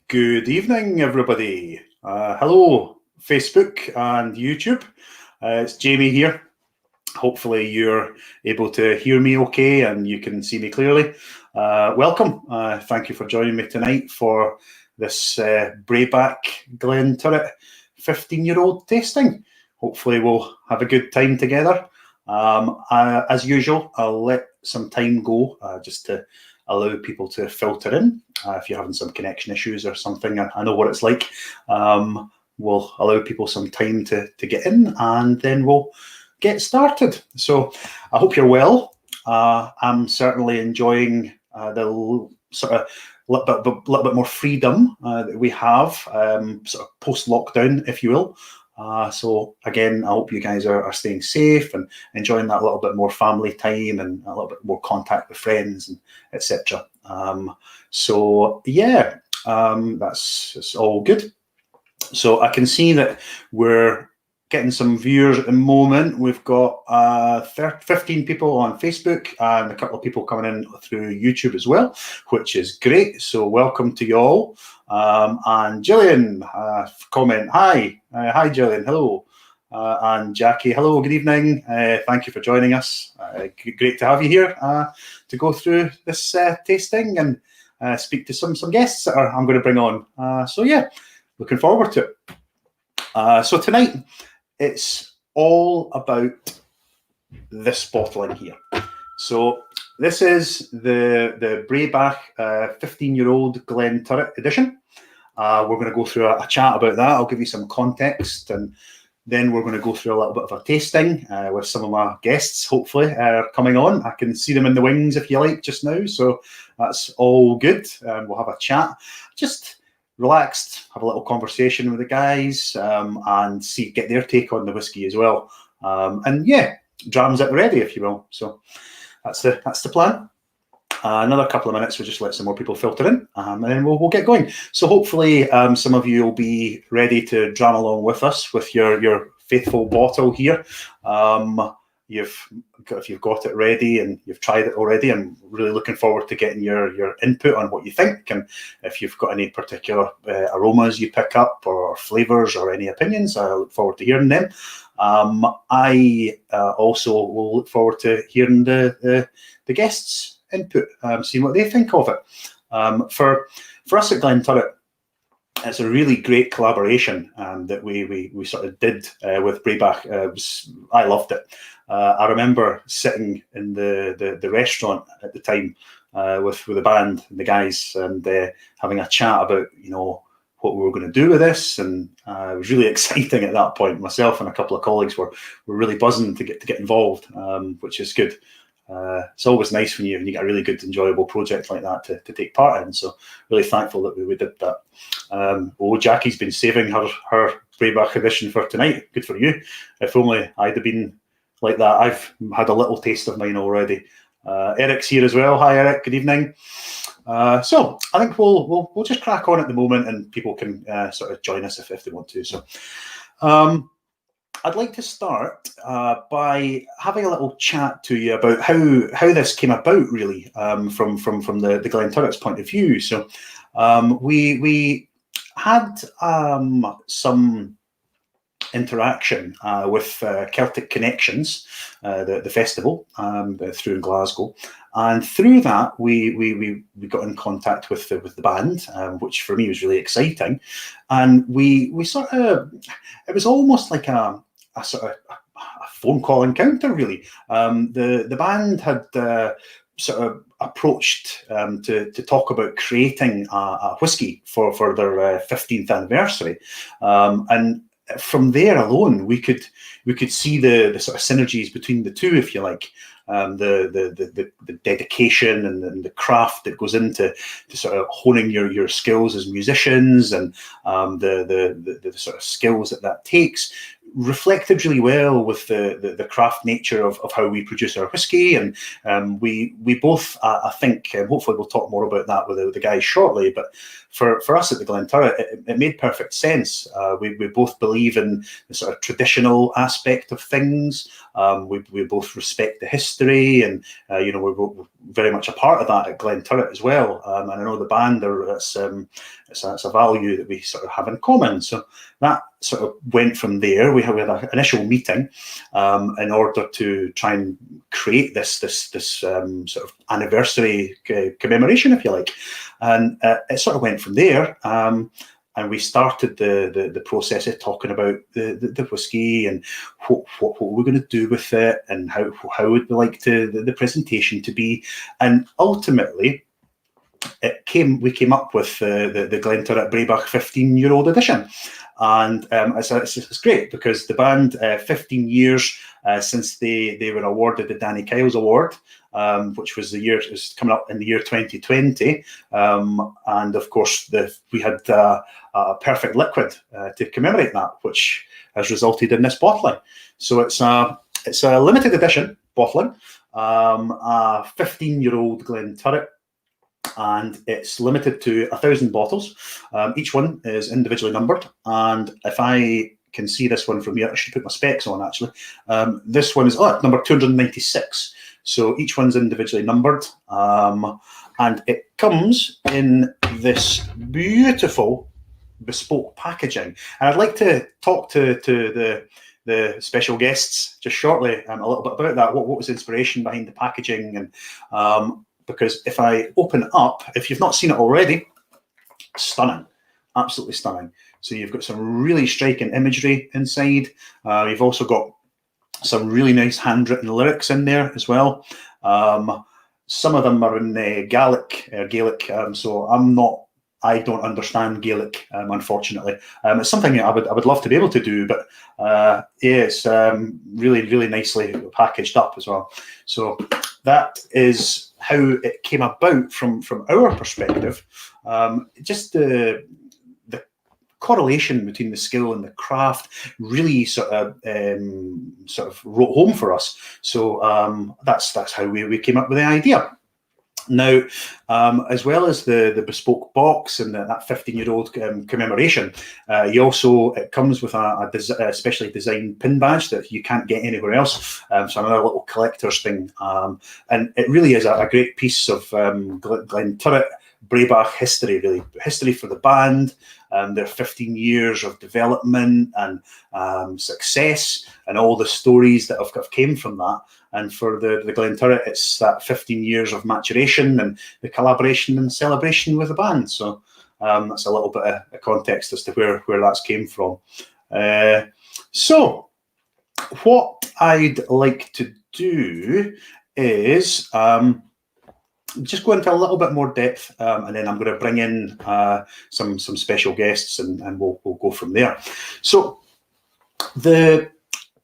Good evening, everybody. Hello, Facebook and YouTube. It's Jamie here. Hopefully you're able to hear me okay and you can see me clearly. Welcome. Thank you for joining me tonight for this Breabach Glenturret 15-year-old tasting. Hopefully we'll have a good time together. As usual, I'll let some time go just to allow people to filter in. If you're having some connection issues or something, I know what it's like. We'll allow people some time to get in and then we'll get started. So I hope you're well. I'm certainly enjoying the sort of little bit more freedom that we have, sort of post-lockdown, if you will. So again, I hope you guys are staying safe and enjoying that little bit more family time and a little bit more contact with friends and etc. So yeah, that's all good. So I can see that we're getting some viewers at the moment. We've got 15 people on Facebook and a couple of people coming in through YouTube as well, which is great. So welcome to you all. And Gillian, comment, hi. Hi, Gillian, hello. And Jackie, hello, good evening. Thank you for joining us. Great to have you here to go through this tasting and speak to some guests that I'm going to bring on. So yeah, looking forward to it. So tonight, it's all about this bottle in here. So this is the Breabach 15-year-old Glenturret Edition. We're going to go through a chat about that. I'll give you some context, and then we're going to go through a little bit of a tasting with some of my guests, hopefully, coming on. I can see them in the wings, if you like, just now. So that's all good. We'll have a chat. Just relaxed, have a little conversation with the guys and get their take on the whiskey as well. And yeah, drams at the ready, if you will. So that's the plan. Another couple of minutes, we'll just let some more people filter in and then we'll get going. So hopefully some of you will be ready to dram along with us with your faithful bottle here. If you've got it ready and you've tried it already, I'm really looking forward to getting your input on what you think, and if you've got any particular aromas you pick up or flavours or any opinions, I look forward to hearing them. I also will look forward to hearing the guests' input, seeing what they think of it. For us at Glenturret, it's a really great collaboration that we sort of did with Breabach. I loved it. I remember sitting in the restaurant at the time with the band and the guys and having a chat about what we were going to do with this, and it was really exciting at that point. Myself and a couple of colleagues were really buzzing to get involved, which is good. It's always nice when you get a really good, enjoyable project like that to take part in. So really thankful that we did that. Jackie's been saving her Breabach edition for tonight. Good for you. If only I'd have been like that. I've had a little taste of mine already. Eric's here as well. Hi, Eric. Good evening. So I think we'll just crack on at the moment, and people can sort of join us if they want to. So. I'd like to start by having a little chat to you about how this came about, really, from the Glenturret's point of view. So we had some interaction with Celtic Connections, the festival through in Glasgow, and through that we got in contact with the band, which for me was really exciting, and we sort of, it was almost like a sort of a phone call encounter, really. The band had sort of approached to talk about creating a whiskey for their 15th anniversary, and from there alone, we could see the sort of synergies between the two, if you like. The dedication and the craft that goes into sort of honing your skills as musicians, and the sort of skills that takes, reflected really well with the craft nature of how we produce our whiskey. And we both, I think, hopefully we'll talk more about that with the guys shortly, but for us at the Glenturret, it made perfect sense. We both believe in the sort of traditional aspect of things. We both respect the history, and very much a part of that at Glenturret as well. And I know the band, it's a value that we sort of have in common. So that sort of went from there. We had an initial meeting in order to try and create this sort of anniversary commemoration, if you like. And it sort of went from there. And we started the process of talking about the whiskey and what we're going to do with it, and how would we like the presentation to be. And ultimately, we came up with the Glenturret Breabach 15-year-old edition. And it's great because the band, 15 years since they were awarded the Danny Kyles Award, which was coming up in the year 2020. And of course, we had a perfect liquid to commemorate that, which has resulted in this bottling. So it's a limited edition bottling, a 15-year-old Glenturret, and it's limited to 1,000 bottles. Each one is individually numbered, and if I can see this one from here, I should put my specs on actually. This one is number 296. So each one's individually numbered, and it comes in this beautiful bespoke packaging. And I'd like to talk to the special guests just shortly a little bit about that. What was the inspiration behind the packaging? And because if I open it up, if you've not seen it already, stunning, absolutely stunning. So you've got some really striking imagery inside. You've also got some really nice handwritten lyrics in there as well. Some of them are in Gaelic, so I don't understand Gaelic, unfortunately. It's something I would love to be able to do, but yeah, it's really, really nicely packaged up as well. So that is how it came about from our perspective. Just the correlation between the skill and the craft really sort of wrote home for us. So that's how we came up with the idea. Now, as well as the bespoke box and that 15-year-old commemoration, it comes with a specially designed pin badge that you can't get anywhere else. So another little collector's thing. And it really is a great piece of Glenturret Breabach history, really. History for the band, their 15 years of development and success, and all the stories that have came from that. And for the Glenturret, it's that 15 years of maturation and the collaboration and celebration with the band. So that's a little bit of context as to where that's came from. So what I'd like to do is just go into a little bit more depth, and then I'm going to bring in some special guests, and we'll go from there. So the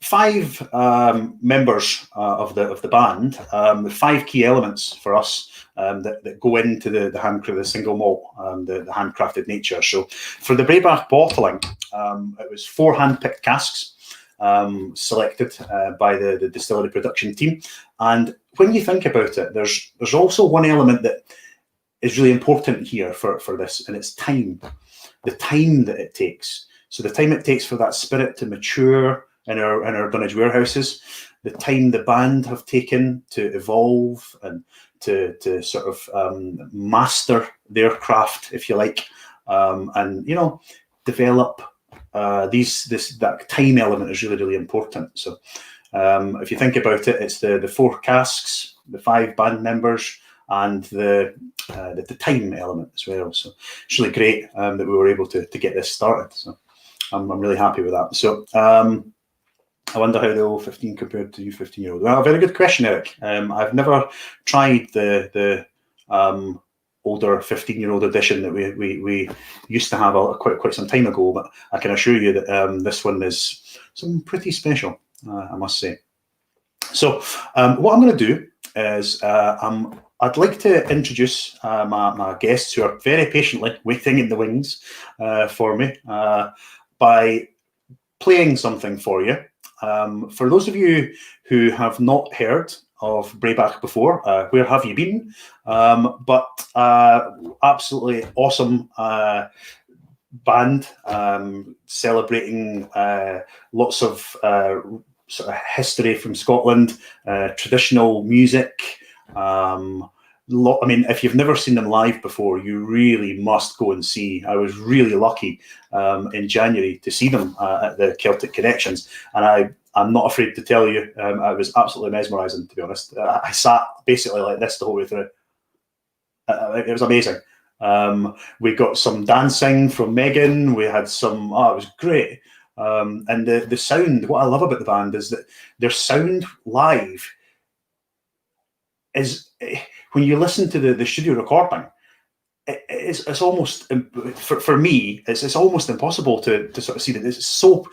5 members of the band, the 5 key elements for us that go into the single malt, the handcrafted nature. So for the Breabach bottling, it was 4 hand-picked casks selected by the distillery production team. And when you think about it, there's also one element that is really important here for this, and it's time. The time that it takes. So the time it takes for that spirit to mature in our dunnage warehouses, the time the band have taken to evolve and to sort of master their craft, if you like, and develop that time element is really, really important. So if you think about it, it's the 4 casks, the 5 band members, and the time element as well. So it's really great that we were able to get this started. So I'm really happy with that. So I wonder how the old 15 compared to you 15-year-old. Well, a very good question, Eric. I've never tried the older 15-year-old edition that we used to have quite some time ago, but I can assure you that this one is something pretty special, I must say. So what I'm going to do is I'd like to introduce my guests who are very patiently waiting in the wings for me by playing something for you. For those of you who have not heard of Breabach before, where have you been? But absolutely awesome band, celebrating lots of sort of history from Scotland, traditional music, I mean, if you've never seen them live before, you really must go and see. I was really lucky in January to see them at the Celtic Connections, and I'm not afraid to tell you, I was absolutely mesmerising, to be honest. I sat basically like this the whole way through. It was amazing. We got some dancing from Megan. We had some. Oh, it was great. And the sound. What I love about the band is that their sound live is, when you listen to the studio recording, it's almost, for me, it's almost impossible to sort of see that. It's so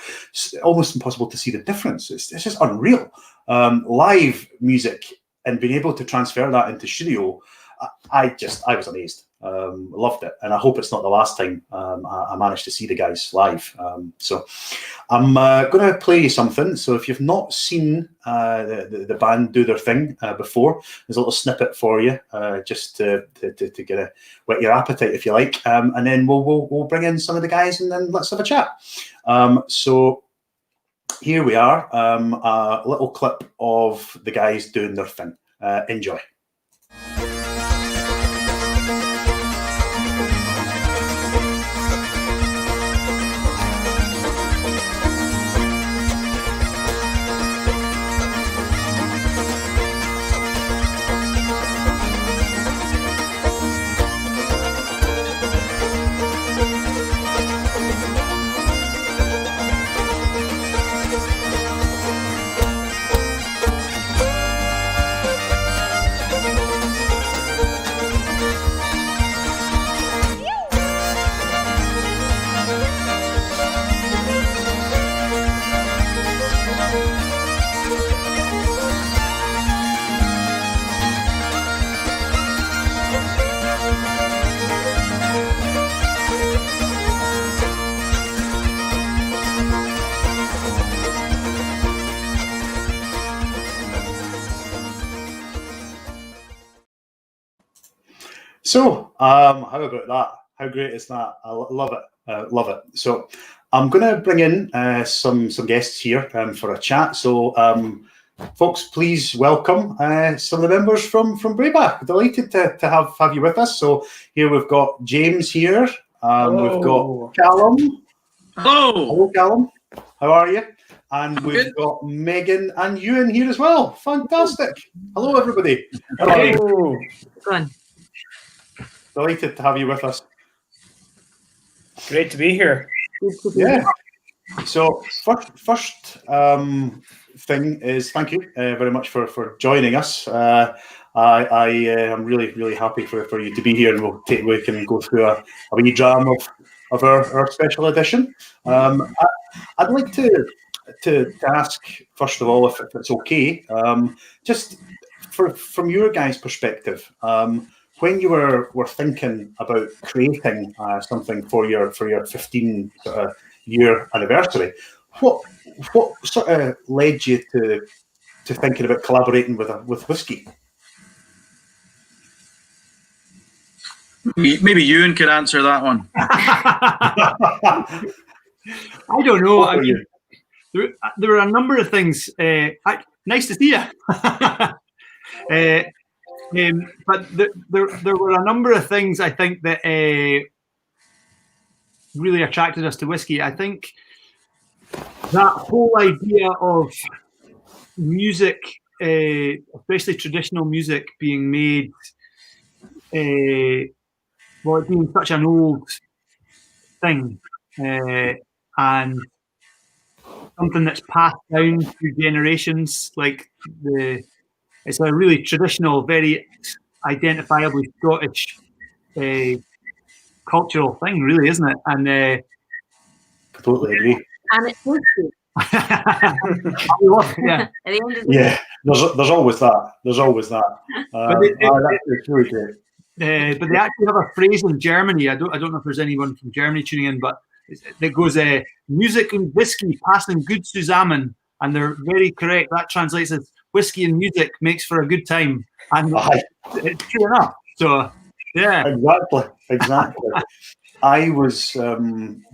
almost impossible to see the difference. It's just unreal. Live music, and being able to transfer that into studio, I was amazed. Loved it, and I hope it's not the last time I managed to see the guys live. So I'm going to play you something. So if you've not seen the band do their thing before, there's a little snippet for you, just to get a whet your appetite, if you like, and then we'll bring in some of the guys, and then let's have a chat. So here we are, a little clip of the guys doing their thing. Enjoy. So, how about that? How great is that? I love it. Love it. So, I'm going to bring in some guests here for a chat. So, folks, please welcome some of the members from Breabach. Delighted to have you with us. So, here we've got James here. We've got Callum. Hello. Hello, Callum. How are you? And we've got Megan and Ewan here as well. Fantastic. Hello, everybody. Hello. Delighted to have you with us. Great to be here. Yeah. So first thing is, thank you very much for joining us. I am really happy for you to be here, and we can go through a wee dram of our special edition. I'd like to ask, first of all, if it's okay, just from your guys' perspective, when you were thinking about creating something for your 15 year anniversary, what sort of led you to thinking about collaborating with whiskey? Maybe Ewan could answer that one. I don't know. I mean, there were a number of things. Nice to see you. But there were a number of things, I think, that really attracted us to whiskey. I think that whole idea of music, especially traditional music, being made, it being such an old thing, and something that's passed down through generations, like it's a really traditional, very identifiably Scottish cultural thing, really, isn't it? And completely agree. And it's whiskey. Yeah, there's always that. There's always that. It's really great. But they actually have a phrase in Germany. I don't know if there's anyone from Germany tuning in, but it goes, "Music and whiskey passen gut zusammen," and they're very correct. That translates as whiskey and music makes for a good time, and it's true enough. So, yeah, exactly. I was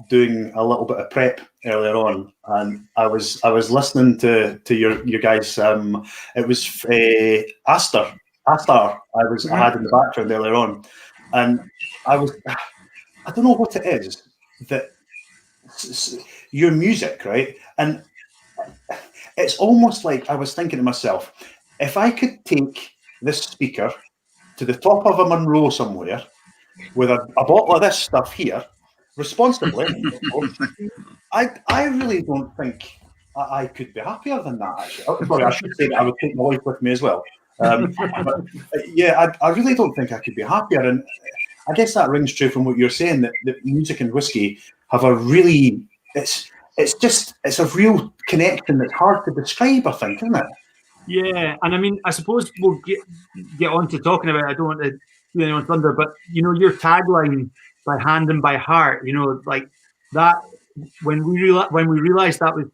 doing a little bit of prep earlier on, and I was listening to your guys. It was Aster Astar I had in the background earlier on, and I don't know what it is that your music, right? And it's almost like I was thinking to myself, if I could take this speaker to the top of a Monroe somewhere with a bottle of this stuff here, responsibly, I really don't think I could be happier than that, actually. Oh, sorry, I should say that I would take my wife with me as well. But yeah, I really don't think I could be happier. And I guess that rings true from what you're saying, that music and whiskey have a really, it's a real connection that's hard to describe, I think, isn't it? Yeah, and I mean, I suppose we'll get on to talking about it. I don't want to do anyone's thunder, but your tagline, by hand and by heart, like that. When we realized that was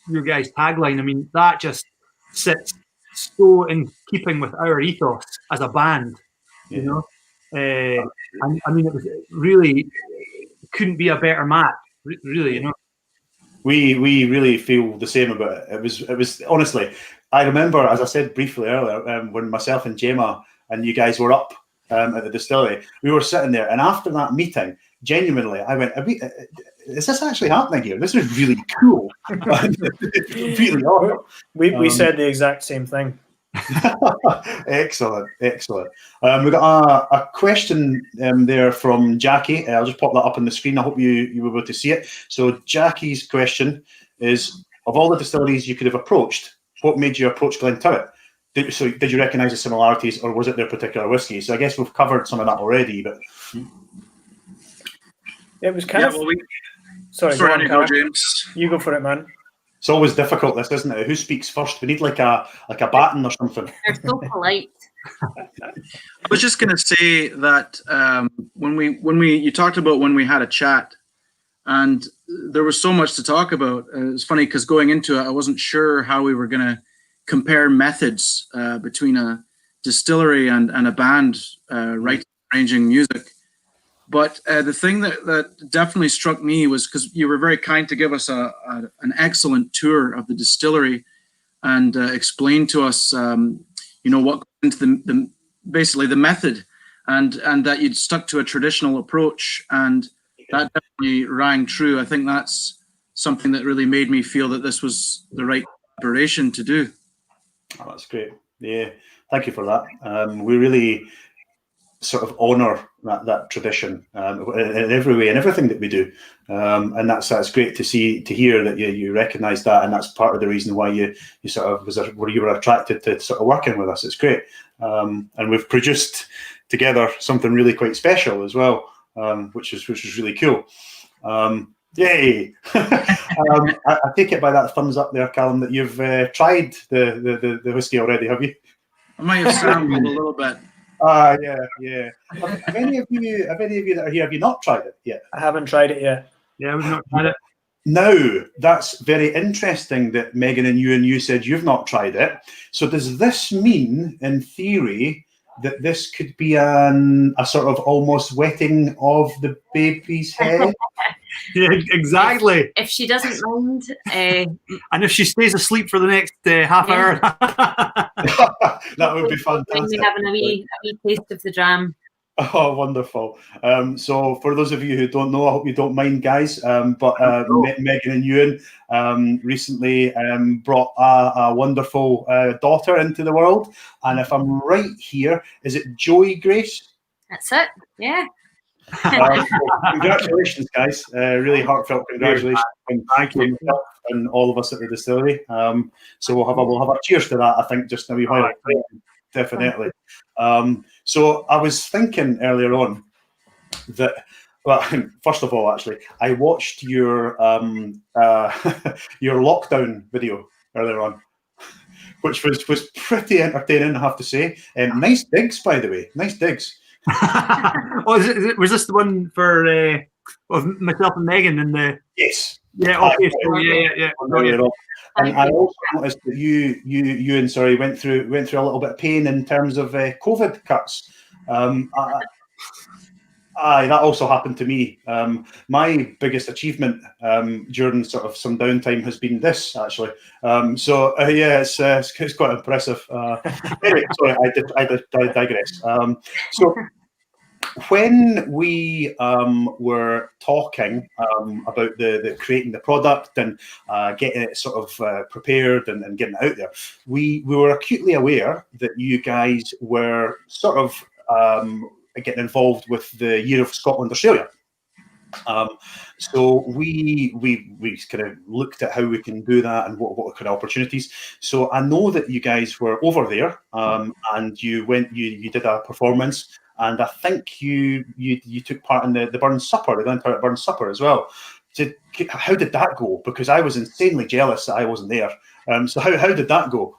your guys' tagline, I mean, that just sits so in keeping with our ethos as a band. And, I mean, it was really couldn't be a better match. Really, We really feel the same about it. It was honestly, I remember, as I said briefly earlier, when myself and Gemma and you guys were up at the distillery, we were sitting there, and after that meeting, genuinely, I went, is this actually happening here? This is really cool. Really awesome. We said the exact same thing. Excellent. We got a question there from Jackie. I'll just pop that up on the screen. I hope you were able to see it. So Jackie's question is, of all the distilleries you could have approached, what made you approach Glenturret? Did you recognise the similarities, or was it their particular whiskey? So I guess we've covered some of that already, but it was kind of. Well, sorry, go, James. You go for it, man. It's always difficult, this, isn't it? Who speaks first? We need like a baton or something. They're so polite. I was just going to say that when you talked about when we had a chat, and there was so much to talk about. It's funny because going into it, I wasn't sure how we were going to compare methods between a distillery and a band writing, arranging music. But the thing that definitely struck me was because you were very kind to give us an excellent tour of the distillery and explain to us, what goes into basically the method, and that you'd stuck to a traditional approach, and that definitely rang true. I think that's something that really made me feel that this was the right collaboration to do. Oh, that's great. Yeah, thank you for that. We really sort of honour that tradition in every way, in everything that we do, and that's great to hear that you recognise that, and that's part of the reason why you sort of where you were attracted to sort of working with us. It's great, and we've produced together something really quite special as well, which is really cool. Yay! I take it by that thumbs up there, Callum, that you've tried the whiskey already, have you? I might have sampled a little bit. Yeah. Have any of you that are here, have you not tried it yet? I haven't tried it yet. Yeah, we've not tried it. Now, that's very interesting that Megan and you said you've not tried it. So does this mean, in theory, that this could be a sort of almost wetting of the baby's head? Yeah, exactly. If she doesn't mind. And if she stays asleep for the next half hour. That would be fantastic. When we're having a wee taste of the dram. Oh, wonderful. So for those of you who don't know, I hope you don't mind, guys, but Megan and Ewan recently brought a wonderful daughter into the world. And if I'm right here, is it Joey Grace? That's it, yeah. Congratulations, guys. Really heartfelt congratulations. Thank you. And all of us at the distillery. So we'll have a cheers to that, I think, just now. Definitely. So I was thinking earlier on that, well, first of all, actually, I watched your your lockdown video earlier on, which was pretty entertaining, I have to say. Nice digs, by the way. Nice digs. Was this the one for of myself and Megan and the? Yes. Yeah. Okay. So yeah. And I also noticed that you and sorry went through a little bit of pain in terms of COVID cuts. Aye, that also happened to me. My biggest achievement during sort of some downtime has been this, actually. Yeah, it's quite impressive. Anyway, sorry, I digress. So when we were talking about the creating the product and getting it sort of prepared and getting it out there, we were acutely aware that you guys were sort of getting involved with the Year of Scotland Australia. So we kind of looked at how we can do that and what kind of opportunities. So I know that you guys were over there and you did a performance, and I think you took part in the Burns Supper, the Glenturret Burns Supper as well. How did that go? Because I was insanely jealous that I wasn't there. So how did that go?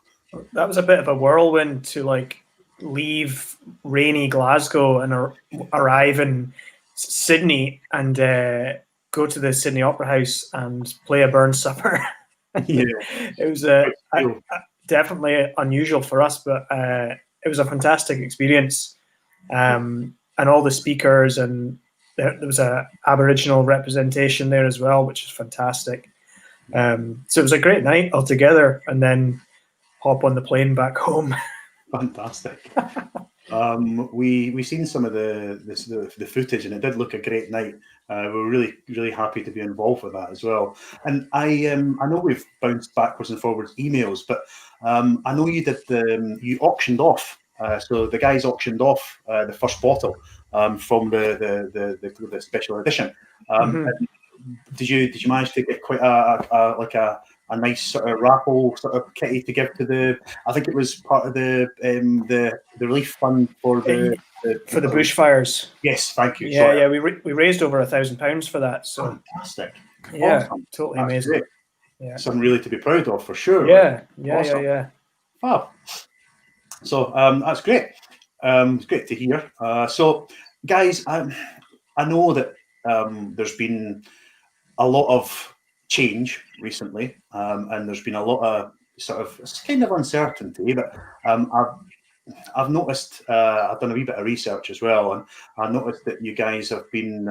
That was a bit of a whirlwind to like leave rainy Glasgow and arrive in Sydney and go to the Sydney Opera House and play a Burns Supper. Yeah. It was definitely unusual for us, but it was a fantastic experience. And all the speakers, and there was a Aboriginal representation there as well, which is fantastic. So it was a great night altogether, and then hop on the plane back home. Fantastic. We seen some of the footage, and it did look a great night. We're really happy to be involved with that as well. And I know we've bounced backwards and forwards emails, but I know you did you auctioned off. So the guys auctioned off the first bottle from the special edition. Did you manage to get quite a nice sort of raffle sort of kitty to give to the? I think it was part of the relief fund for the bushfires. Yes, thank you. Yeah, yeah, we raised over £1,000 for that. So fantastic. Yeah, awesome. Totally That's amazing. Great. Yeah, something really to be proud of for sure. Yeah, awesome. yeah. Fab. So that's great. It's great to hear. So, guys, I know that there's been a lot of change recently, and there's been a lot of sort of kind of uncertainty. But I've noticed. I've done a wee bit of research as well, and I noticed that you guys have been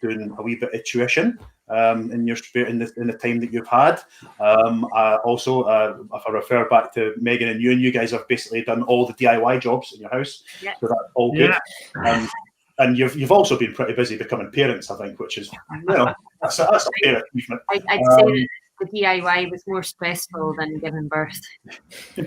doing a wee bit of tuition in your in the time that you've had. Also, if I refer back to Megan and you guys have basically done all the DIY jobs in your house. Yeah. So that's all good. And you've also been pretty busy becoming parents, I think, which is that's a fair achievement. I'd say that the DIY was more stressful than giving birth. the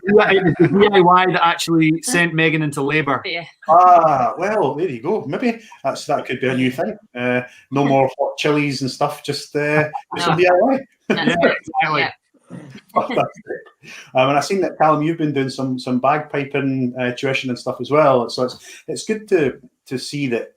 DIY that actually sent Megan into labour. Yeah. Well, there you go. Maybe that could be a new thing. No more hot chilies and stuff. Just some DIY. Yeah, exactly. Yeah. And I've seen that, Callum, you've been doing some bagpiping tuition and stuff as well. So it's good to see that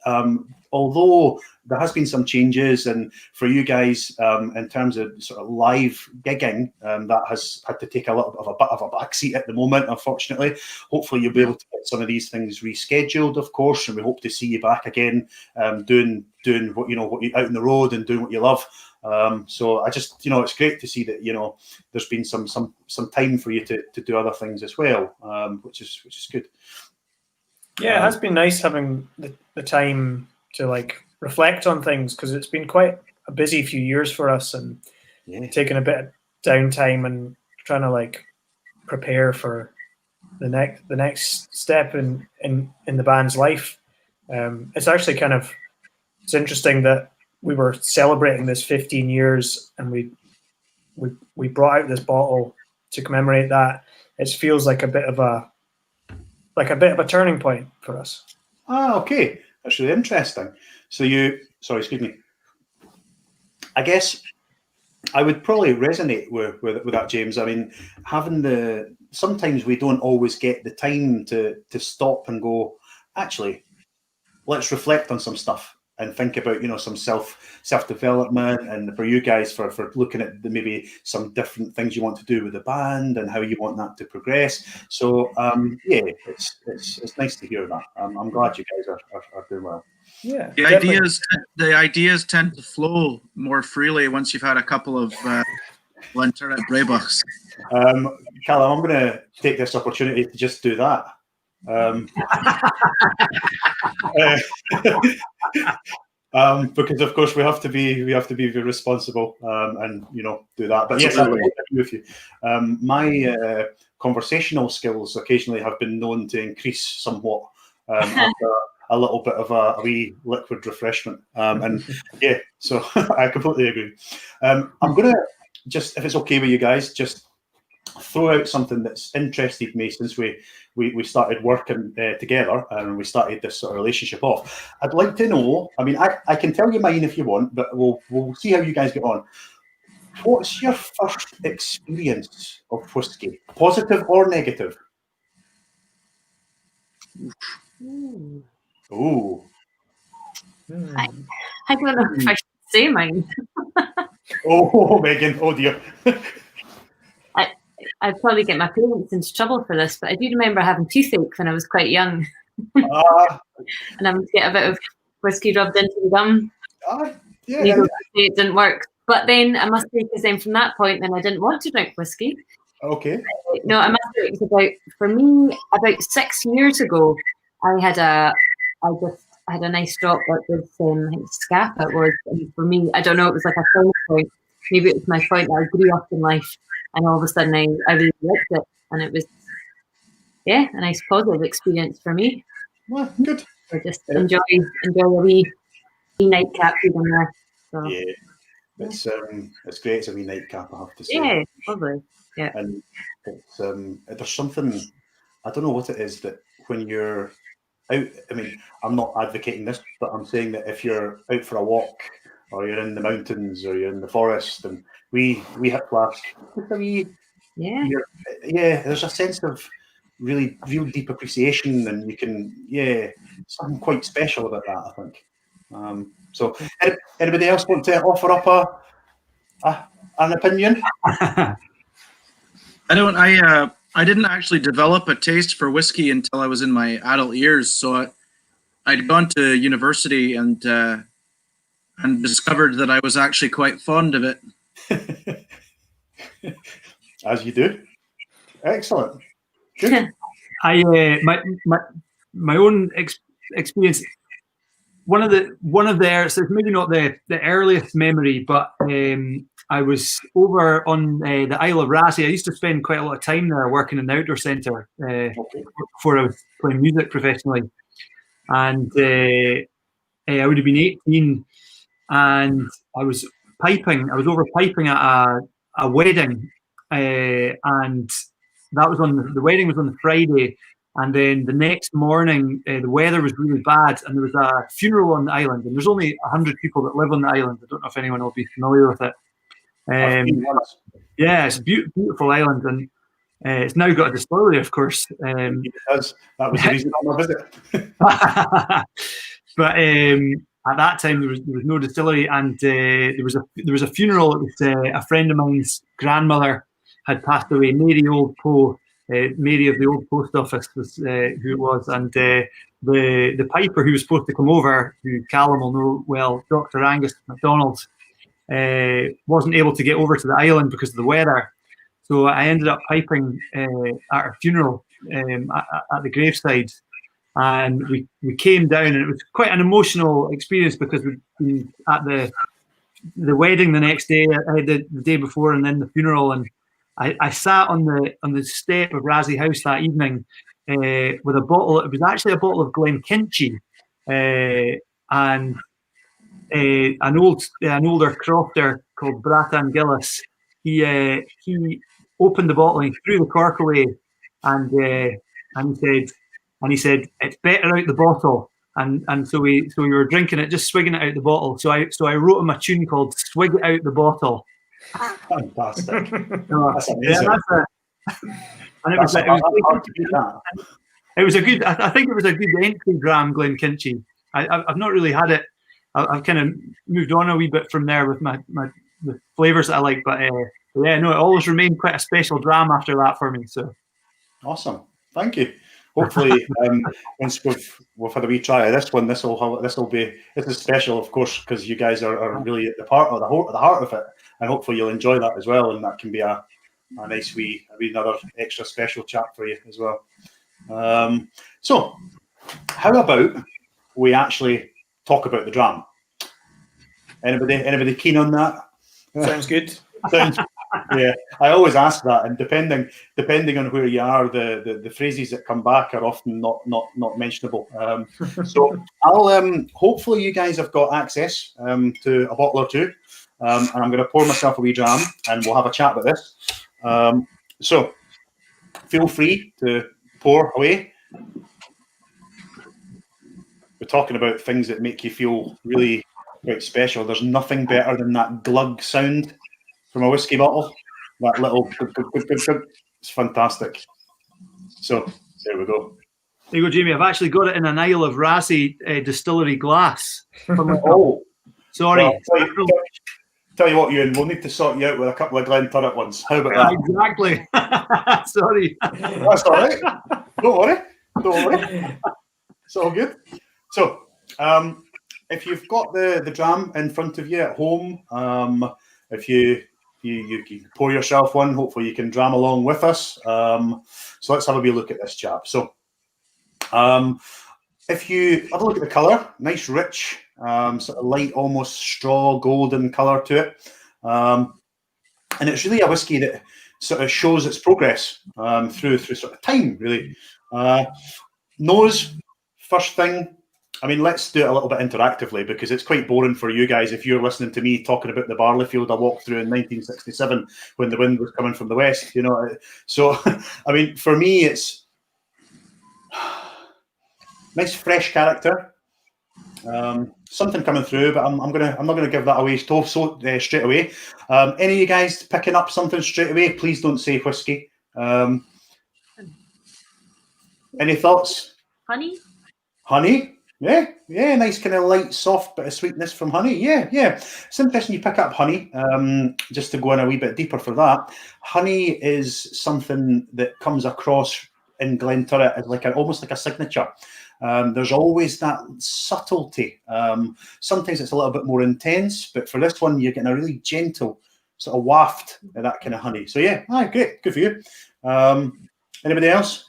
although there has been some changes, and for you guys in terms of sort of live gigging, that has had to take a little bit of a backseat at the moment, unfortunately. Hopefully you'll be able to get some of these things rescheduled, of course, and we hope to see you back again doing what you out on the road and doing what you love. So I just, it's great to see that, there's been some time for you to do other things as well, which is good. Yeah, it has been nice having the time to like reflect on things, because it's been quite a busy few years for us, and taking a bit of downtime and trying to like prepare for the next step in the band's life. It's actually it's interesting that we were celebrating this 15 years, and we brought out this bottle to commemorate that. It feels like a bit of a turning point for us. Okay, that's really interesting. So excuse me. I guess I would probably resonate with that, James. I mean, sometimes we don't always get the time to stop and go, actually, let's reflect on some stuff and think about, some self-development, and for you guys for looking at maybe some different things you want to do with the band and how you want that to progress. So it's nice to hear that. I'm glad you guys are doing well. Yeah, the ideas tend to flow more freely once you've had a couple of Glenturret Breabachs. Callum, I'm going to take this opportunity to just do that. Because of course we have to be very responsible and do that. But yes, I agree with you. My conversational skills occasionally have been known to increase somewhat after a little bit of a wee liquid refreshment. And yeah, so I completely agree. I'm gonna just, if it's okay with you guys, just throw out something that's interested me since we started working together and we started this sort of relationship off. I'd like to know, I mean, I can tell you mine if you want, but we'll see how you guys get on. What's your first experience of whiskey, positive or negative? Ooh. I don't know if I should say mine. Oh, Megan, oh dear. I'd probably get my parents into trouble for this, but I do remember having toothache when I was quite young. And I would get a bit of whiskey rubbed into the gum. Yeah. It didn't work. But then I must say, because then from that point, then I didn't want to drink whiskey. Okay. No, I must say it was about 6 years ago. I had a nice drop that was I think Scapa it was, and for me, I don't know, it was like a turning point. Maybe it was my point that I grew up in life, and all of a sudden I really liked it, and it was a nice positive experience for me. Well, good. So just enjoy a wee nightcap even there. So. Yeah. It's great. It's a wee nightcap, I have to say. Yeah, lovely. Yeah. And it's there's something, I don't know what it is, that when you're out, I mean, I'm not advocating this, but I'm saying that if you're out for a walk or you're in the mountains or you're in the forest and we hit flask, there's a sense of real deep appreciation, and you can something quite special about that, I think. So anybody else want to offer up an opinion? I didn't actually develop a taste for whiskey until I was in my adult years. So I'd gone to university and discovered that I was actually quite fond of it. As you do. Excellent. Good. My own experience. One of their, so maybe not the earliest memory, but I was over on the Isle of Rasay. I used to spend quite a lot of time there working in the outdoor centre before I was playing music professionally. And I would have been 18, and I was over piping at a wedding, and that was the wedding was on the Friday. And then the next morning, the weather was really bad, and there was a funeral on the island. And there's only 100 people that live on the island. I don't know if anyone will be familiar with it. Yeah, it's a beautiful island, and it's now got a distillery, of course. It has. That was the reason on my visit. But at that time, there was no distillery, and there was a funeral. It was a friend of mine's grandmother had passed away, Mary Old Poe. Mary of the old post office was who it was, and the piper who was supposed to come over, who Callum will know well, Dr. Angus MacDonald, wasn't able to get over to the island because of the weather. So I ended up piping at her funeral at the graveside, and we came down, and it was quite an emotional experience because we'd been at the wedding the next day, the day before, and then the funeral, and I sat on the step of Rasay House that evening with a bottle. It was actually a bottle of Glenturret, and an older crofter called Bratan Gillis. He opened the bottle and he threw the cork away, and he said it's better out the bottle. And so we were drinking it, just swigging it out the bottle. So I wrote him a tune called "Swig It Out the Bottle." Fantastic. That's amazing. And it was a good. I think it was a good entry dram, Glenturret. I've not really had it. I've kind of moved on a wee bit from there with the flavours that I like, but it always remained quite a special dram after that for me. So awesome, thank you. Hopefully, once we've had a wee try of this one, this is special, of course, because you guys are really at the heart of it, and hopefully you'll enjoy that as well, and that can be a nice another extra special chat for you as well. So, how about we actually talk about the dram? Anybody keen on that? Sounds good. Yeah, I always ask that, and depending on where you are, the phrases that come back are often not mentionable. So I'll hopefully you guys have got access to a bottle or two, and I'm going to pour myself a wee dram, and we'll have a chat about this. So feel free to pour away. We're talking about things that make you feel really quite special. There's nothing better than that glug sound from a whiskey bottle. That little glug, glug, glug, glug, glug. It's fantastic. So there we go. There you go, Jamie. I've actually got it in an Isle of Rassay distillery glass. Oh, sorry. Well, tell you what, Ewan, we'll need to sort you out with a couple of Glenturret ones. How about that? Exactly. Sorry. That's all right. Don't worry. It's all good. So, if you've got the dram in front of you at home, if you can pour yourself one, hopefully you can dram along with us. So let's have a wee look at this, chap. So, if you have a look at the colour, nice, rich, sort of light, almost straw golden colour to it, and it's really a whiskey that sort of shows its progress through sort of time, really. Nose, first thing. I mean, let's do it a little bit interactively because it's quite boring for you guys if you're listening to me talking about the barley field I walked through in 1967 when the wind was coming from the west, you know. So, I mean, for me, it's nice, fresh character. Something coming through, but I'm not gonna give that away straight away. Any of you guys picking up something straight away? Please don't say whiskey. Any thoughts? Honey. Yeah, nice kind of light, soft bit of sweetness from honey. Yeah. It's interesting you pick up honey. Just to go in a wee bit deeper for that, honey is something that comes across in Glenturret as almost like a signature. There's always that subtlety. Sometimes it's a little bit more intense, but for this one, you're getting a really gentle sort of waft of that kind of honey. So yeah, great, good for you. Anybody else?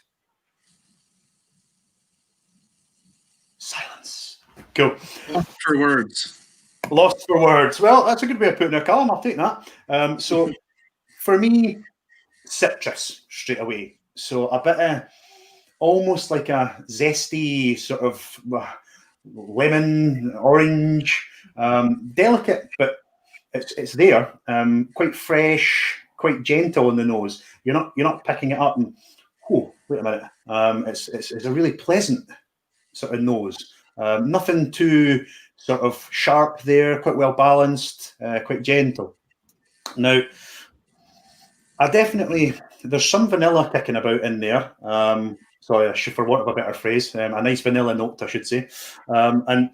Silence. Cool. Lost for words. Lost for words. Well, that's a good way of putting it, Callum. I'll take that. So for me, citrus straight away. So a bit of almost like a zesty sort of lemon, orange, delicate, but it's there. Quite fresh, quite gentle in the nose. You're not picking it up and wait a minute. It's a really pleasant sort of nose. Nothing too sort of sharp there, quite well balanced, quite gentle. Now, there's some vanilla kicking about in there. Sorry, for want of a better phrase, a nice vanilla note, I should say. And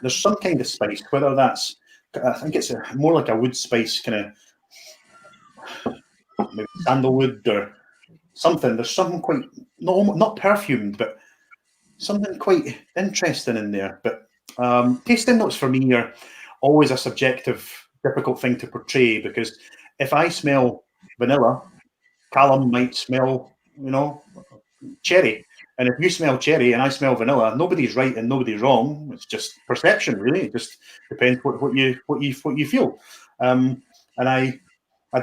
there's some kind of spice, whether that's, I think it's more like a wood spice, kind of maybe sandalwood or something. There's something quite, not perfumed, but something quite interesting in there. But tasting notes for me are always a subjective, difficult thing to portray because if I smell vanilla, Callum might smell, cherry. And if you smell cherry and I smell vanilla, nobody's right and nobody's wrong. It's just perception, really. It just depends what you feel. And I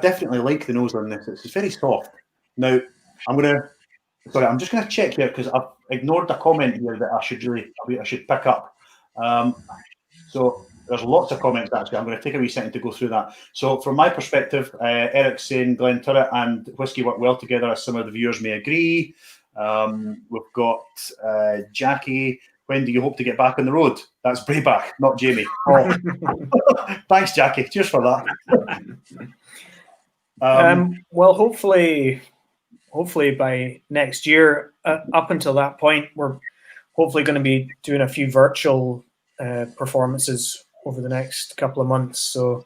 definitely like the nose on this. It's very soft. Now I'm just going to check here because I've ignored a comment here that I should pick up. So there's lots of comments actually. I'm going to take a wee second to go through that. So from my perspective, Eric's saying Glenturret and whiskey work well together, as some of the viewers may agree. We've got Jackie. When do you hope to get back on the road? That's Breabach, not Jamie. Oh. Thanks, Jackie. Cheers for that. Well, hopefully by next year, up until that point, we're hopefully going to be doing a few virtual performances over the next couple of months. So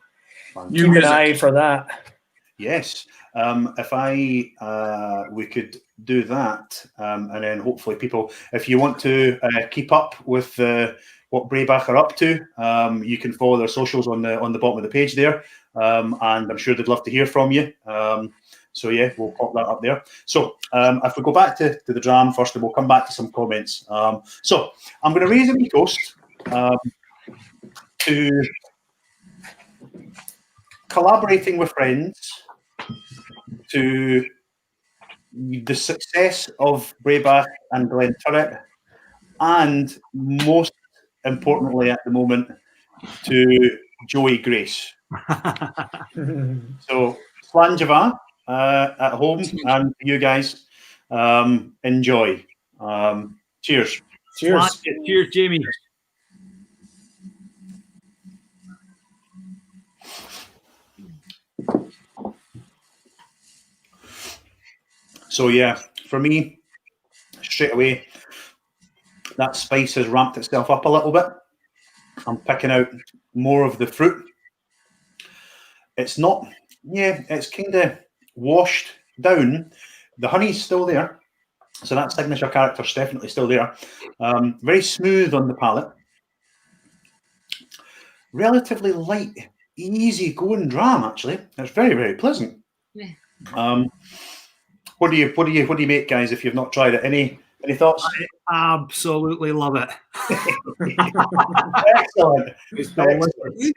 keep an eye for that. Yes. If we could do that, and then hopefully people, if you want to keep up with what Breabach are up to, you can follow their socials on the bottom of the page there, and I'm sure they'd love to hear from you. So yeah, we'll pop that up there. So if we go back to the dram first, and we'll come back to some comments. So I'm going to raise a wee toast to collaborating with friends, to the success of Breabach and Glenturret, and most importantly at the moment, to Joey Grace. So Slanjava at home, and you guys enjoy. Cheers. Cheers. Cheers, Jamie. So yeah, for me, straight away, that spice has ramped itself up a little bit. I'm picking out more of the fruit. It's not, it's kind of washed down. The honey's still there, so that signature character's definitely still there. Very smooth on the palate. Relatively light, easy going dram. Actually, it's very, very pleasant. Yeah. What do you make, guys? If you've not tried it, any thoughts? I absolutely love it. Excellent. It's Excellent. delicious.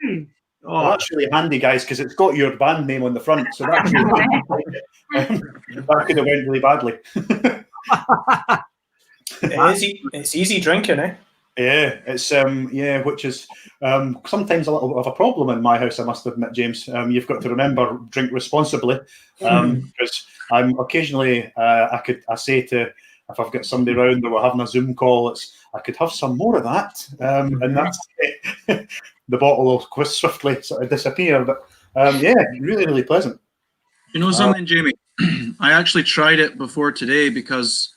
Well, that's really handy, guys, because it's got your band name on the front, so that's that could have went really badly. It's easy drinking, eh? Yeah, it's which is sometimes a little bit of a problem in my house, I must admit, James. You've got to remember, drink responsibly, because I'm occasionally I say to, if I've got somebody around or we're having a Zoom call, I could have some more of that, and that's it. The bottle will quite swiftly sort of disappear. But really, really pleasant. You know something, Jamie? I actually tried it before today because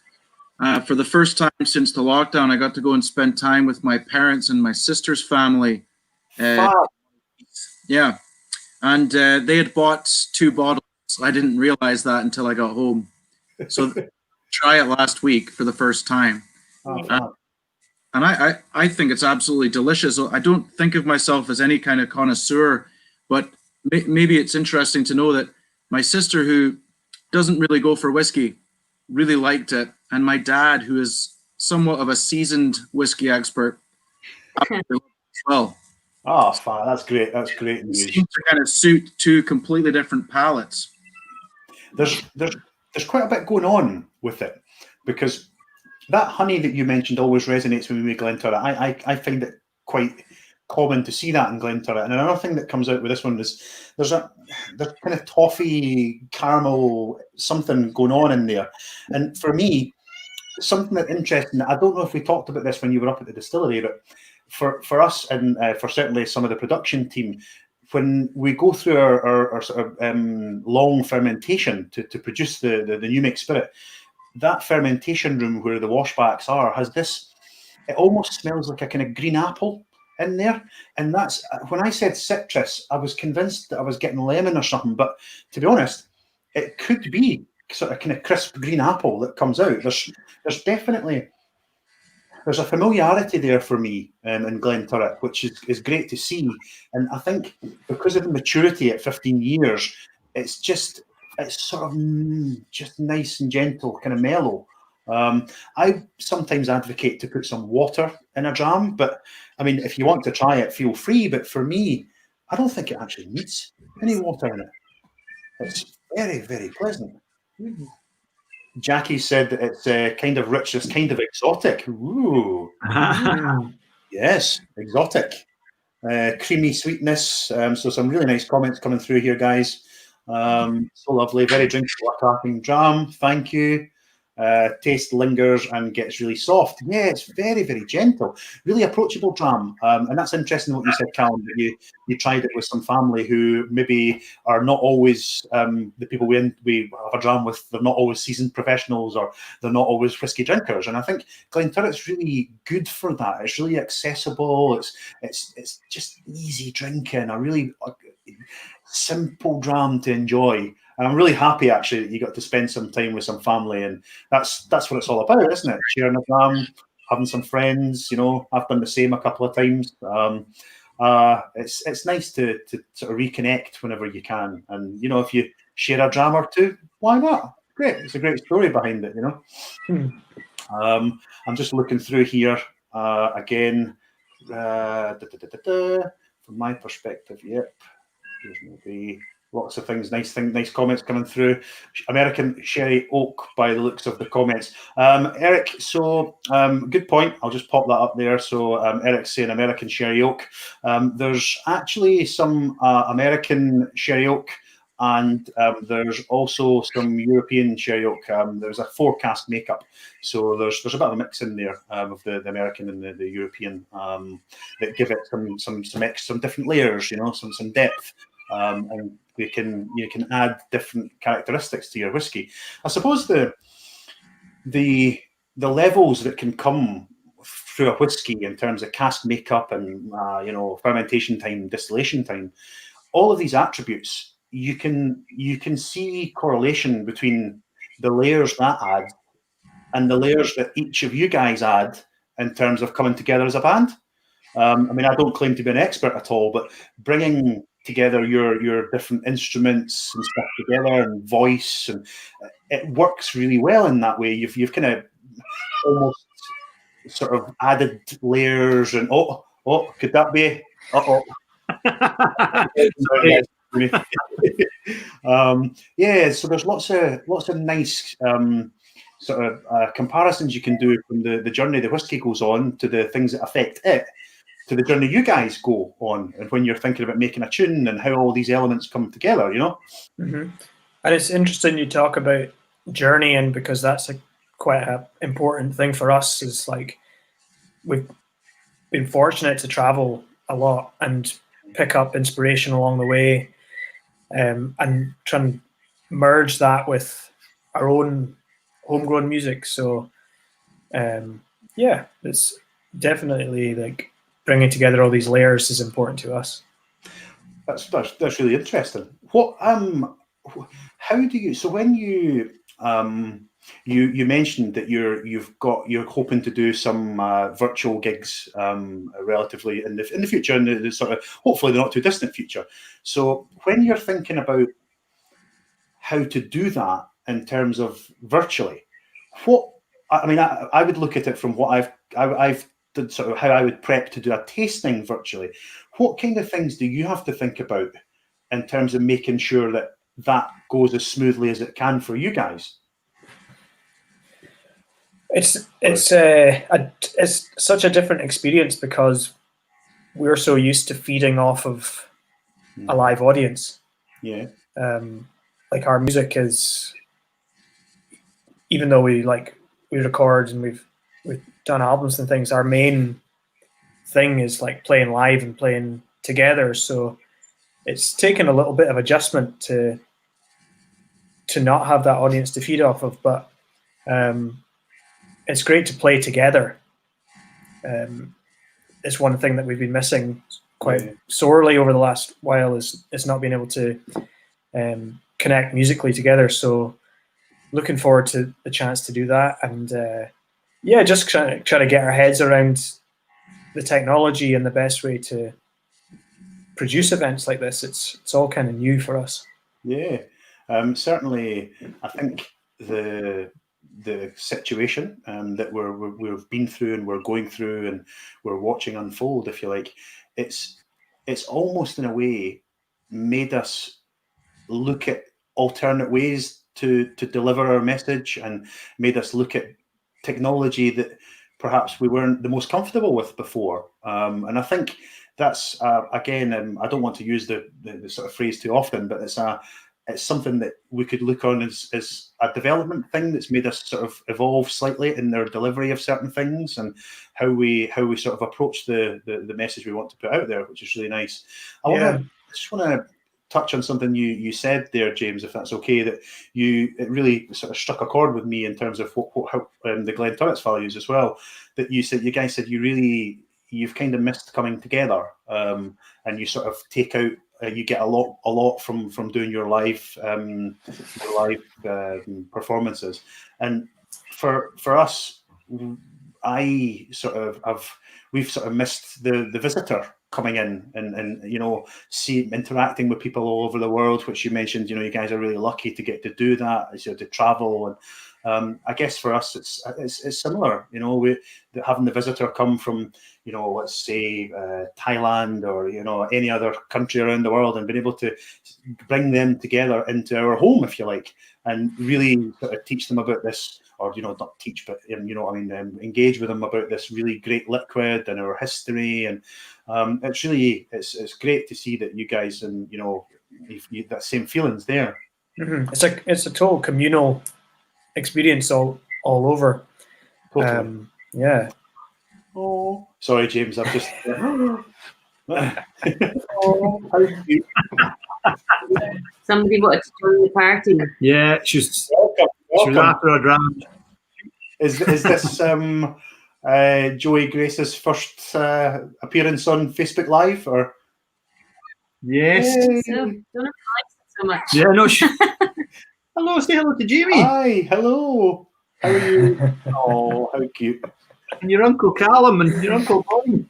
for the first time since the lockdown, I got to go and spend time with my parents and my sister's family. Yeah, and they had bought 2 bottles. I didn't realize that until I got home. So try it last week for the first time. And I think it's absolutely delicious. I don't think of myself as any kind of connoisseur, but maybe it's interesting to know that my sister, who doesn't really go for whiskey, really liked it. And my dad, who is somewhat of a seasoned whiskey expert, as well. Oh, fine. That's great. That's great news. It seems to kind of suit 2 completely different palates. There's quite a bit going on with it, because that honey that you mentioned always resonates with me with Glenturret. I find it quite common to see that in Glenturret. And another thing that comes out with this one is there's kind of toffee, caramel, something going on in there. And for me, something that's interesting, I don't know if we talked about this when you were up at the distillery, but for us and for certainly some of the production team, when we go through our sort of long fermentation to produce the new make spirit, that fermentation room where the washbacks are has this, it almost smells like a kind of green apple in there. And that's, when I said citrus, I was convinced that I was getting lemon or something, but to be honest, it could be sort of kind of crisp green apple that comes out. There's definitely, there's a familiarity there for me in Glenturret, which is great to see. And I think because of the maturity at 15 years, it's sort of just nice and gentle, kind of mellow. I sometimes advocate to put some water in a dram, but I mean, if you want to try it, feel free. But for me, I don't think it actually needs any water in it. It's very, very pleasant. Jackie said that it's kind of rich, it's kind of exotic. Ooh. Yes, exotic. Creamy sweetness. So some really nice comments coming through here, guys. So lovely, very drinkable, attacking dram. Thank you. Taste lingers and gets really soft. Yeah, it's very, very gentle, really approachable dram. And that's interesting what you said, Callum, that you tried it with some family who maybe are not always the people we have a dram with. They're not always seasoned professionals, or they're not always whiskey drinkers. And I think Glenturret's really good for that. It's really accessible. It's just easy drinking. A really simple dram to enjoy. And I'm really happy, actually, that you got to spend some time with some family, and that's what it's all about, isn't it? Sharing a dram, having some friends. You know, I've done the same a couple of times. It's nice to sort of reconnect whenever you can, and you know, if you share a dram or two, why not? Great. It's a great story behind it, you know. I'm just looking through here again. From my perspective, yep. There's maybe lots of things, nice comments coming through. American Sherry Oak, by the looks of the comments. Eric, so good point. I'll just pop that up there. So Eric's saying American Sherry Oak. There's actually some American Sherry Oak, and there's also some European Sherry Oak. There's a 4-cask makeup, so there's a bit of a mix in there of the American and the European that give it some different layers, you know, some depth. And you can add different characteristics to your whiskey. I suppose the levels that can come through a whiskey in terms of cask makeup and fermentation time, distillation time, all of these attributes, you can see correlation between the layers that add and the layers that each of you guys add in terms of coming together as a band. I mean, I don't claim to be an expert at all, but bringing together your different instruments and stuff together and voice, and it works really well in that way. You've kind of almost sort of added layers, and could that be? Yeah, so there's lots of nice sort of comparisons you can do from the journey the whiskey goes on to the things that affect it, to the journey you guys go on, and when you're thinking about making a tune and how all these elements come together, you know. Mm-hmm. And it's interesting you talk about journeying, because that's quite an important thing for us. Is like we've been fortunate to travel a lot and pick up inspiration along the way, and try and merge that with our own homegrown music. So yeah, it's definitely like bringing together all these layers is important to us. That's really interesting. What how do you, so when you you mentioned that you're hoping to do some virtual gigs relatively in the future, in the sort of hopefully the not too distant future. So when you're thinking about how to do that in terms of virtually, I would look at it from what I've did, sort of how I would prep to do a tasting virtually. What kind of things do you have to think about in terms of making sure that goes as smoothly as it can for you guys? It's such a different experience because we're so used to feeding off of a live audience. Yeah. Like our music is, even though we record and we've done albums and things, our main thing is like playing live and playing together. So it's taken a little bit of adjustment to not have that audience to feed off of, but it's great to play together. It's one thing that we've been missing quite sorely over the last while is not being able to connect musically together. So looking forward to the chance to do that, and just trying to get our heads around the technology and the best way to produce events like this. It's all kind of new for us. Yeah, certainly. I think the situation that we've been through and we're going through and we're watching unfold, if you like, it's almost in a way made us look at alternate ways to deliver our message, and made us look at technology that perhaps we weren't the most comfortable with before. And I think that's again, I don't want to use the sort of phrase too often, but it's something that we could look on as a development thing that's made us sort of evolve slightly in their delivery of certain things and how we sort of approach the message we want to put out there, which is really nice. I just want to touch on something you said there, James, if that's okay, that it really sort of struck a chord with me in terms of how the Glenturret's values as well, that you guys said you've kind of missed coming together, and you sort of take out, you get a lot from doing your live performances. And for us, I sort of we've sort of missed the visitor coming in and interacting with people all over the world, which you mentioned. You guys are really lucky to get to do that, to travel. And I guess for us it's similar. Having the visitor come from let's say Thailand or any other country around the world, and being able to bring them together into our home, if you like, and really sort of teach them about this, or not teach, but engage with them about this really great liquid and our history. And it's great to see that you guys and that same feelings there. Mm-hmm. It's a total communal experience all over. Totally. Yeah. Oh, sorry, James. I've just. Somebody wanted to join the party. Yeah, she was Welcome. after a drama. Is this Joey Grace's first appearance on Facebook Live, or? Yes. So, don't know if I like it so much. Yeah, no. Hello, say hello to Jamie. Hi, hello. How are you? Oh, how cute. And your Uncle Callum and your Uncle Bonnie.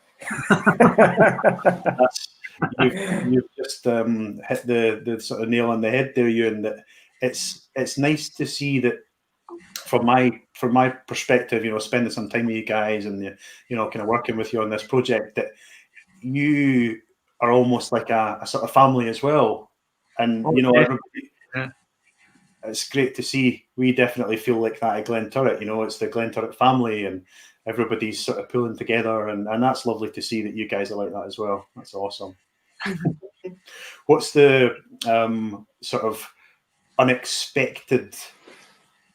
You've just hit the sort of nail on the head there, Ewan. That it's nice to see that from my perspective, spending some time with you guys and kind of working with you on this project, that you are almost like a sort of family as well. And everybody. Yeah. It's great to see. We definitely feel like that at Glenturret. It's the Glenturret family, and everybody's sort of pulling together, and that's lovely to see that you guys are like that as well. That's awesome. What's the sort of unexpected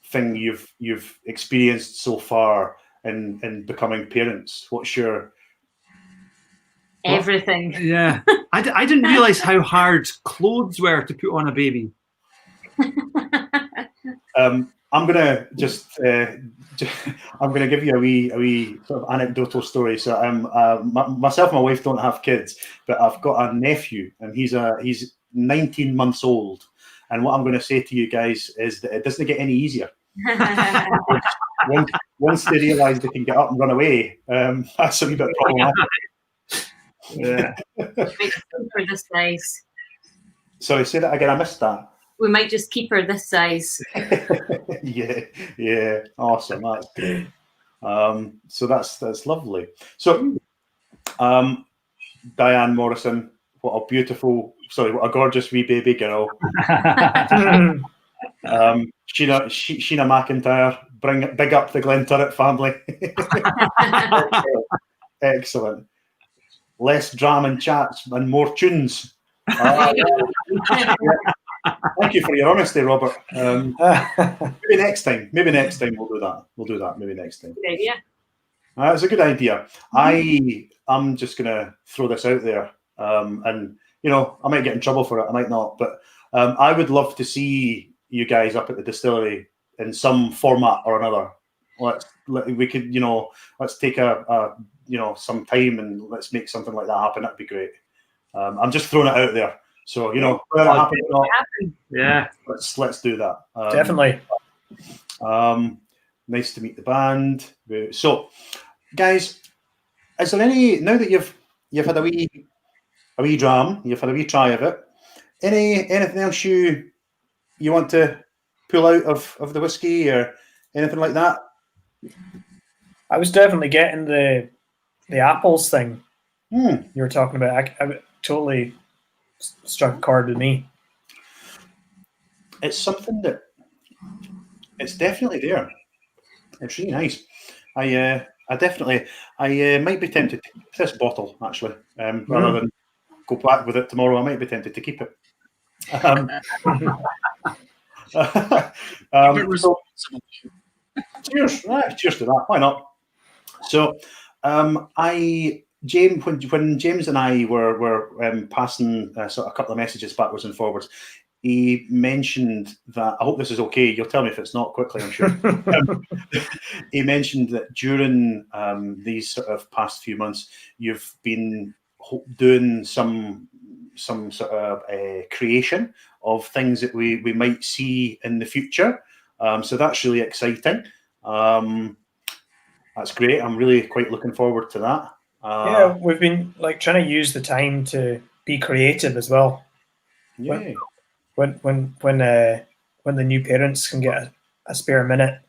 thing you've experienced so far in becoming parents? What's your everything? Yeah, I didn't realize how hard clothes were to put on a baby. I'm gonna just I'm gonna give you a wee sort of anecdotal story. So myself and my wife don't have kids, but I've got a nephew, and he's 19 months old. And what I'm going to say to you guys is that it doesn't get any easier. Once they realise they can get up and run away, that's a wee bit problematic. Yeah. For this size. Sorry, say that again. I missed that. We might just keep her this size. yeah, awesome. That's great. So that's lovely. So, Diane Morrison, what a gorgeous wee baby girl. Sheena McIntyre, big up the Glenturret family. Excellent. Less drama and chats and more tunes. Thank you for your honesty, Robert. Maybe next time we'll do that. Maybe next time. Good idea. It's a good idea. I'm just going to throw this out there, and I might get in trouble for it. I might not, but I would love to see you guys up at the distillery in some format or another. Let's take some time and let's make something like that happen. That'd be great. I'm just throwing it out there. So whether it happens or not, yeah, let's do that. Definitely. Nice to meet the band. So, guys, is there any, now that you've had a wee dram, you've had a wee try of it, anything else you want to pull out of the whiskey or anything like that? I was definitely getting the apples thing you were talking about. I totally struck a chord with me. It's something that it's definitely there. It's really nice. I might be tempted to keep this bottle actually, rather than go back with it tomorrow. I might be tempted to keep it. Cheers! Cheers to that. Why not? So, James, when James and I were passing sort of a couple of messages backwards and forwards, he mentioned that, I hope this is okay, you'll tell me if it's not quickly, I'm sure. He mentioned that during these sort of past few months, you've been doing some sort of creation of things that we might see in the future. So that's really exciting. That's great. I'm really quite looking forward to that. Yeah, we've been like trying to use the time to be creative as well. Yeah. When the new parents can get a spare minute,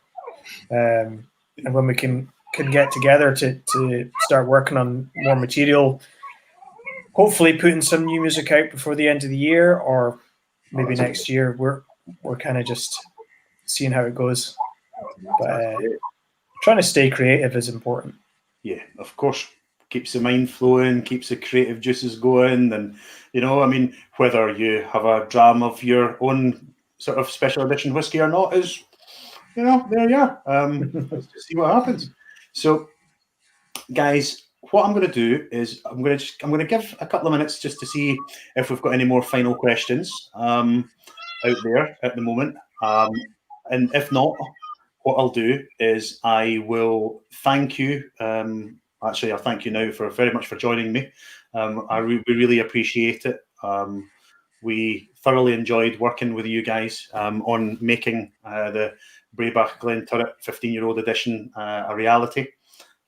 and when we can get together to start working on more material, hopefully putting some new music out before the end of the year, or maybe next year. We're kind of just seeing how it goes. But trying to stay creative is important. Yeah, of course. Keeps the mind flowing, keeps the creative juices going. And, you know, I mean, whether you have a dram of your own sort of special edition whiskey or not is, you know, there you are. Let's just see what happens. So, guys, what I'm going to do is I'm going to give a couple of minutes just to see if we've got any more final questions out there at the moment. And if not, what I'll do is I will thank you. Actually, I'll thank you now very much for joining me. We really appreciate it. We thoroughly enjoyed working with you guys on making the Breabach Glenturret 15-year-old edition a reality.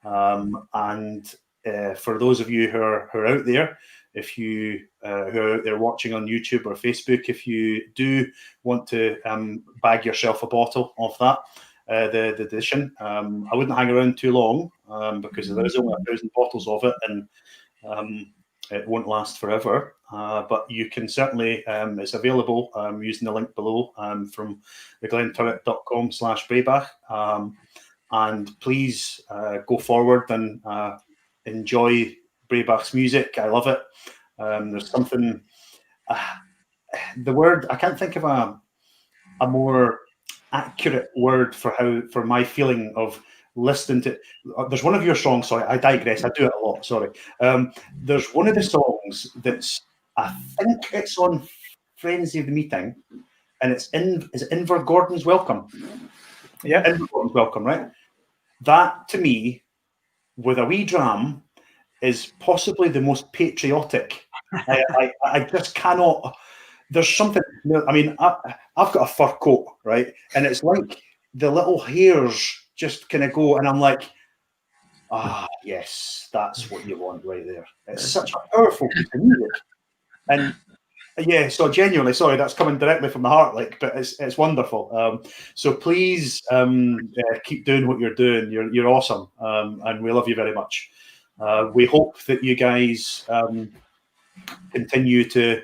And for those of you who are out there, if you who are out there watching on YouTube or Facebook, if you do want to bag yourself a bottle of that, the edition, I wouldn't hang around too long because there is only 1,000 bottles of it, and it won't last forever. But you can certainly, it's available using the link below from theglenturret.com/Breabach. And please go forward and enjoy Breabach's music. I love it. There's something, the word, I can't think of a more accurate word for my feeling of listening to. There's one of your songs, sorry, I digress, I do it a lot, sorry. There's one of the songs that's, I think it's on Frenzy of the Meeting, and is it Inver Gordon's Welcome? Yeah. Inver Gordon's Welcome, right? That, to me, with a wee dram, is possibly the most patriotic. I just cannot. There's something. I mean, I've got a fur coat, right, and it's like the little hairs just kind of go, and I'm like, yes, that's what you want right there. It's such a powerful piece of music, and yeah, so genuinely, sorry, that's coming directly from the heart, like, but it's wonderful. So please keep doing what you're doing. You're awesome, and we love you very much. We hope that you guys continue to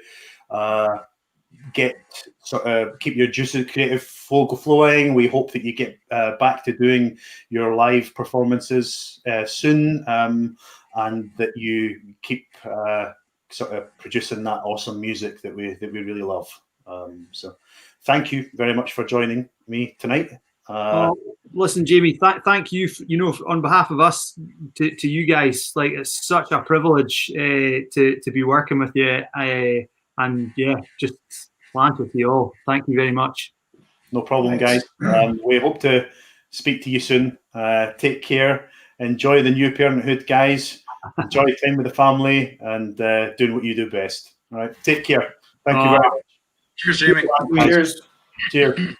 keep your juicy creative flow flowing. We hope that you get back to doing your live performances soon, and that you keep sort of producing that awesome music that we really love. So thank you very much for joining me tonight. Listen, Jamie, thank you, on behalf of us to you guys. Like, it's such a privilege to be working with you, and yeah, just plant with you all. Thank you very much. No problem, guys. We hope to speak to you soon. Take care. Enjoy the new parenthood, guys. Enjoy time with the family and doing what you do best. All right. Take care. Thank you very much. Cheers, Jamie. Cheers. Cheers.